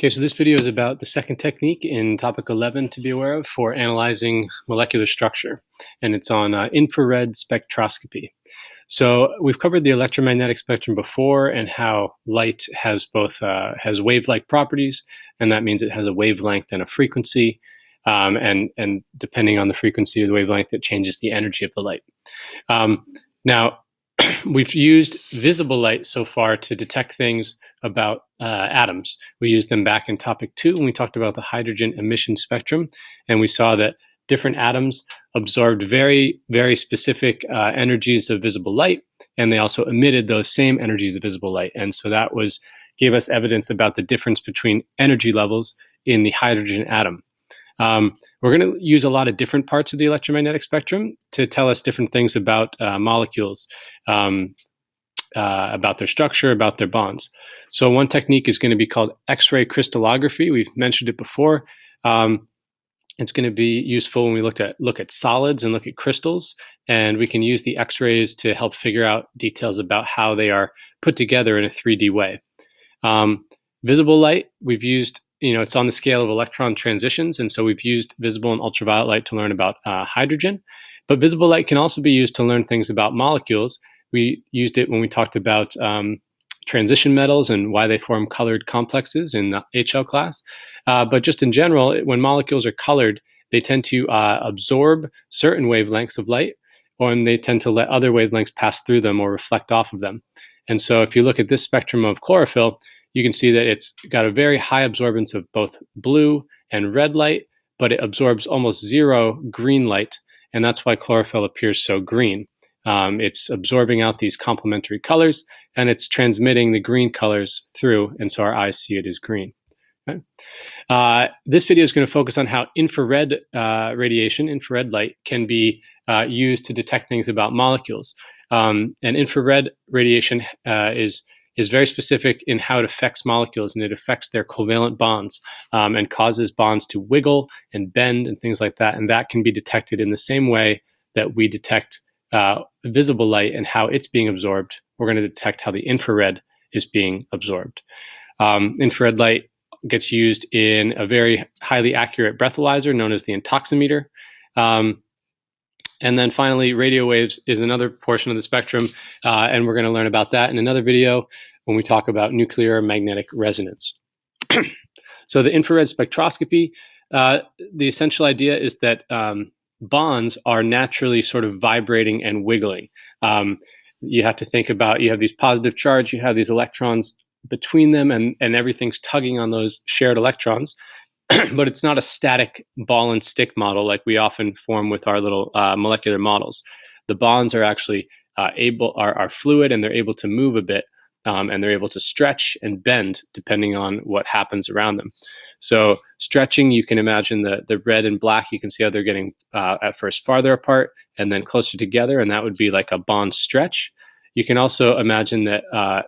Okay, so this video is about the second technique in topic 11 to be aware of for analyzing molecular structure, and it's on infrared spectroscopy. So we've covered the electromagnetic spectrum before and how light has both has wave-like properties, and that means it has a wavelength and a frequency, and depending on the frequency of the wavelength, it changes the energy of the light. Now, we've used visible light so far to detect things about atoms. We used them back in topic 2 when we talked about the hydrogen emission spectrum, and we saw that different atoms absorbed very, very specific energies of visible light, and they also emitted those same energies of visible light. And so that gave us evidence about the difference between energy levels in the hydrogen atom. We're going to use a lot of different parts of the electromagnetic spectrum to tell us different things about molecules, about their structure, about their bonds. So one technique is going to be called X-ray crystallography. We've mentioned it before. It's going to be useful when we look at solids and look at crystals, and we can use the X-rays to help figure out details about how they are put together in a 3D way. Visible light, we've used, it's on the scale of electron transitions, and so we've used visible and ultraviolet light to learn about hydrogen. But visible light can also be used to learn things about molecules. We used it when we talked about transition metals and why they form colored complexes in the HL class. But just in general, when molecules are colored, they tend to absorb certain wavelengths of light, or they tend to let other wavelengths pass through them or reflect off of them. And so if you look at this spectrum of chlorophyll, you can see that it's got a very high absorbance of both blue and red light, but it absorbs almost zero green light, and that's why chlorophyll appears so green. It's absorbing out these complementary colors, and it's transmitting the green colors through, and so our eyes see it as green. Okay. This video is going to focus on how infrared radiation, infrared light, can be used to detect things about molecules. And infrared radiation is very specific in how it affects molecules, and it affects their covalent bonds and causes bonds to wiggle and bend and things like that. And that can be detected in the same way that we detect visible light and how it's being absorbed. We're going to detect how the infrared is being absorbed. Infrared light gets used in a very highly accurate breathalyzer known as the intoximeter. And then finally, radio waves is another portion of the spectrum, and we're going to learn about that in another video when we talk about nuclear magnetic resonance. So the infrared spectroscopy, the essential idea is that bonds are naturally sort of vibrating and wiggling. You have to think about, you have these positive charge, you have these electrons between them, and everything's tugging on those shared electrons. But it's not a static ball and stick model like we often form with our little molecular models. The bonds are actually are fluid, and they're able to move a bit, and they're able to stretch and bend depending on what happens around them. So stretching, you can imagine the red and black, you can see how they're getting at first farther apart and then closer together, and that would be like a bond stretch. You can also imagine that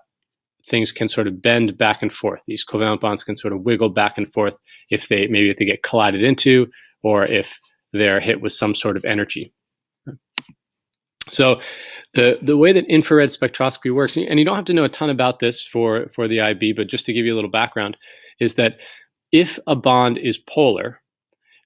things can sort of bend back and forth. These covalent bonds can sort of wiggle back and forth if they get collided into, or if they're hit with some sort of energy. So the way that infrared spectroscopy works, and you don't have to know a ton about this for the IB, but just to give you a little background, is that if a bond is polar,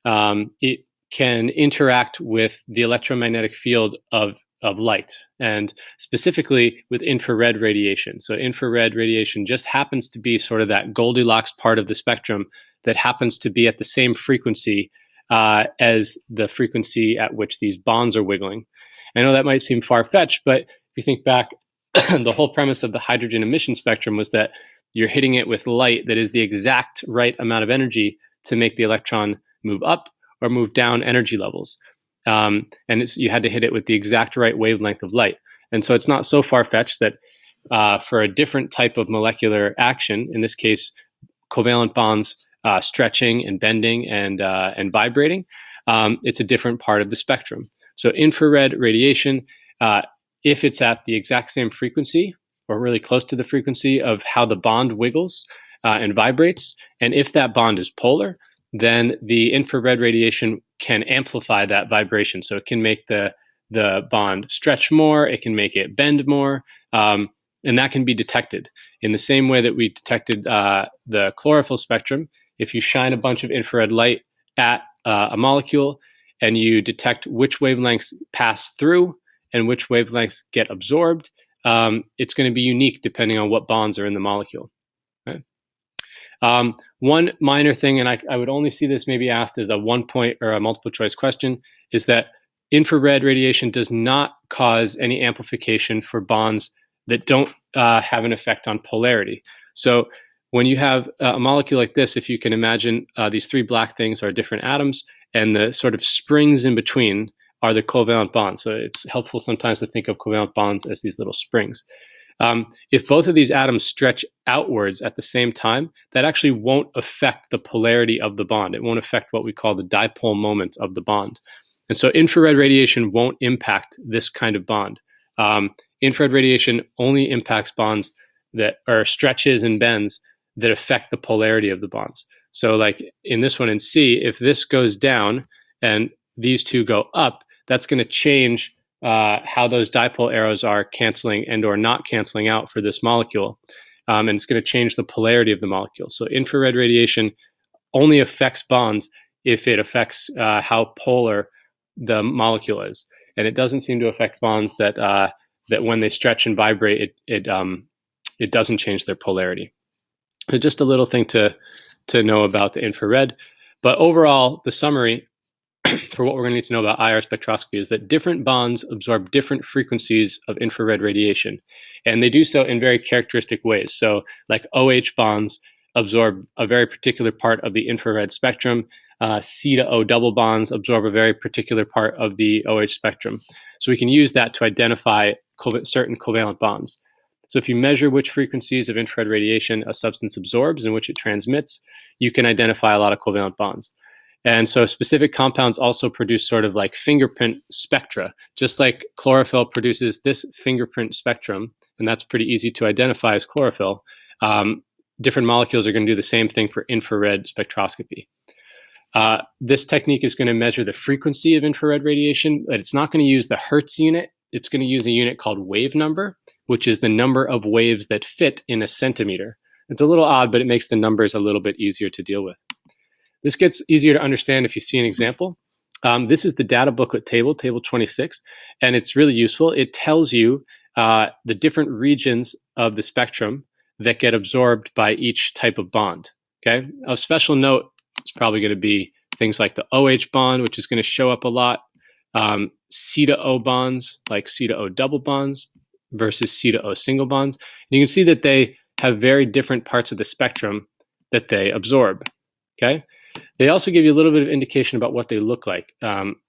it can interact with the electromagnetic field of light, and specifically with infrared radiation. So infrared radiation just happens to be sort of that Goldilocks part of the spectrum that happens to be at the same frequency as the frequency at which these bonds are wiggling. I know that might seem far-fetched, but if you think back, the whole premise of the hydrogen emission spectrum was that you're hitting it with light that is the exact right amount of energy to make the electron move up or move down energy levels. And you had to hit it with the exact right wavelength of light. And so it's not so far-fetched that for a different type of molecular action, in this case, covalent bonds stretching and bending and vibrating, it's a different part of the spectrum. So infrared radiation, if it's at the exact same frequency or really close to the frequency of how the bond wiggles and vibrates, and if that bond is polar, then the infrared radiation can amplify that vibration. So it can make the bond stretch more, it can make it bend more, And that can be detected in the same way that we detected the chlorophyll spectrum. If you shine a bunch of infrared light at a molecule and you detect which wavelengths pass through and which wavelengths get absorbed, it's going to be unique depending on what bonds are in the molecule. Right? One minor thing, and I would only see this maybe asked as a 1-point or a multiple choice question, is that infrared radiation does not cause any amplification for bonds that don't have an effect on polarity. So when you have a molecule like this, if you can imagine these three black things are different atoms, and the sort of springs in between are the covalent bonds. So it's helpful sometimes to think of covalent bonds as these little springs. If both of these atoms stretch outwards at the same time, that actually won't affect the polarity of the bond. It won't affect what we call the dipole moment of the bond. And so infrared radiation won't impact this kind of bond. Infrared radiation only impacts bonds that are stretches and bends that affect the polarity of the bonds. So like in this one in C, if this goes down and these two go up, that's going to change how those dipole arrows are canceling and or not canceling out for this molecule. And it's going to change the polarity of the molecule. So infrared radiation only affects bonds if it affects how polar the molecule is. And it doesn't seem to affect bonds that when they stretch and vibrate, it doesn't change their polarity. So just a little thing to know about the infrared. But overall, the summary for what we're going to need to know about IR spectroscopy is that different bonds absorb different frequencies of infrared radiation. And they do so in very characteristic ways. So like OH bonds absorb a very particular part of the infrared spectrum. C to O double bonds absorb a very particular part of the OH spectrum. So we can use that to identify certain covalent bonds. So if you measure which frequencies of infrared radiation a substance absorbs and which it transmits, you can identify a lot of covalent bonds. And so specific compounds also produce sort of like fingerprint spectra, just like chlorophyll produces this fingerprint spectrum, and that's pretty easy to identify as chlorophyll. Different molecules are going to do the same thing for infrared spectroscopy. This technique is going to measure the frequency of infrared radiation, but it's not going to use the Hertz unit. It's going to use a unit called wave number, which is the number of waves that fit in a centimeter. It's a little odd, but it makes the numbers a little bit easier to deal with. This gets easier to understand if you see an example. This is the data booklet table, table 26, and it's really useful. It tells you the different regions of the spectrum that get absorbed by each type of bond. Okay, of special note is probably going to be things like the OH bond, which is going to show up a lot, C to O bonds, like C to O double bonds versus C to O single bonds. And you can see that they have very different parts of the spectrum that they absorb. Okay. They also give you a little bit of indication about what they look like.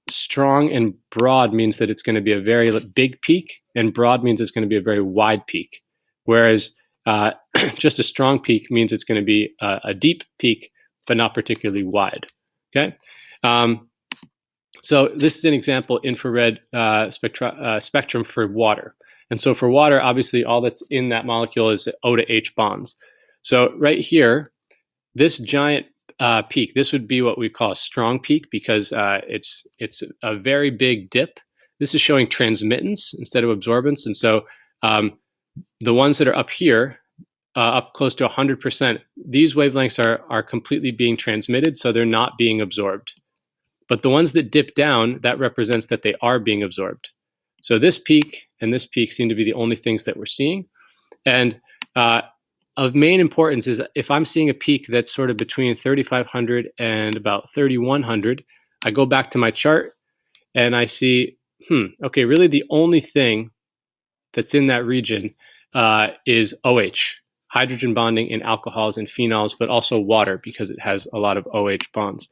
Strong and broad means that it's going to be a very big peak, and broad means it's going to be a very wide peak. Whereas just a strong peak means it's going to be a deep peak, but not particularly wide. Okay. So this is an example infrared spectrum for water. And so for water, obviously all that's in that molecule is O to H bonds. So right here, this giant peak, this would be what we call a strong peak because it's a very big dip. This is showing transmittance instead of absorbance. And so the ones that are up here, up close to 100%, these wavelengths are completely being transmitted, so they're not being absorbed. But the ones that dip down, that represents that they are being absorbed. So this peak and this peak seem to be the only things that we're seeing. And of main importance is if I'm seeing a peak that's sort of between 3,500 and about 3,100, I go back to my chart and I see, okay, really the only thing that's in that region is OH, hydrogen bonding in alcohols and phenols, but also water because it has a lot of OH bonds.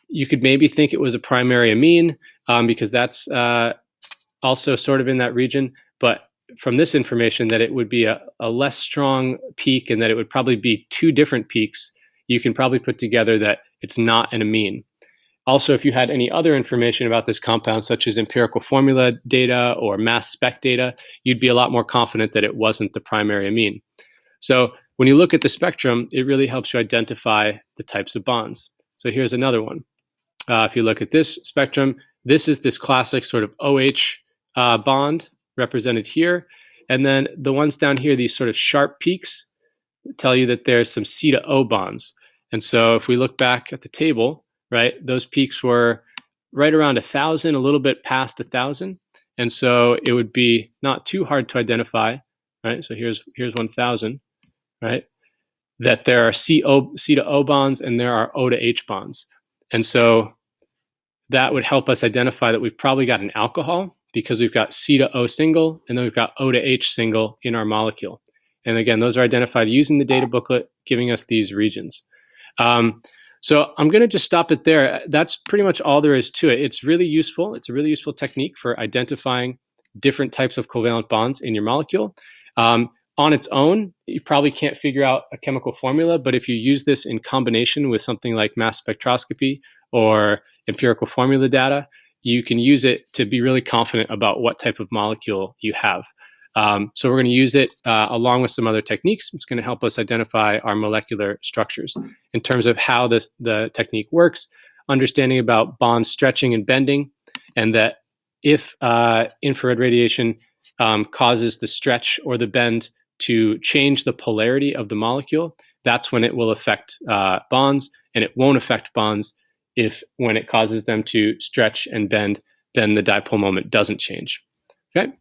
You could maybe think it was a primary amine because that's also sort of in that region, but from this information that it would be a less strong peak and that it would probably be two different peaks, you can probably put together that it's not an amine. Also, if you had any other information about this compound, such as empirical formula data or mass spec data, you'd be a lot more confident that it wasn't the primary amine. So when you look at the spectrum, it really helps you identify the types of bonds. So here's another one. If you look at this spectrum, this is this classic sort of OH bond represented here. And then the ones down here, these sort of sharp peaks, tell you that there's some C to O bonds. And so if we look back at the table, right, those peaks were right around 1,000, a little bit past 1,000. And so it would be not too hard to identify, right? So here's 1,000, right? That there are C to O bonds and there are O to H bonds. And so that would help us identify that we've probably got an alcohol because we've got C to O single and then we've got O to H single in our molecule. And again, those are identified using the data booklet, giving us these regions. So I'm going to just stop it there. That's pretty much all there is to it. It's really useful. It's a really useful technique for identifying different types of covalent bonds in your molecule. On its own, you probably can't figure out a chemical formula, but if you use this in combination with something like mass spectroscopy or empirical formula data, you can use it to be really confident about what type of molecule you have. So we're going to use it along with some other techniques. It's going to help us identify our molecular structures. In terms of how the technique works, understanding about bond stretching and bending, and that if infrared radiation causes the stretch or the bend to change the polarity of the molecule, that's when it will affect bonds, and it won't affect bonds if when it causes them to stretch and bend, then the dipole moment doesn't change. Okay.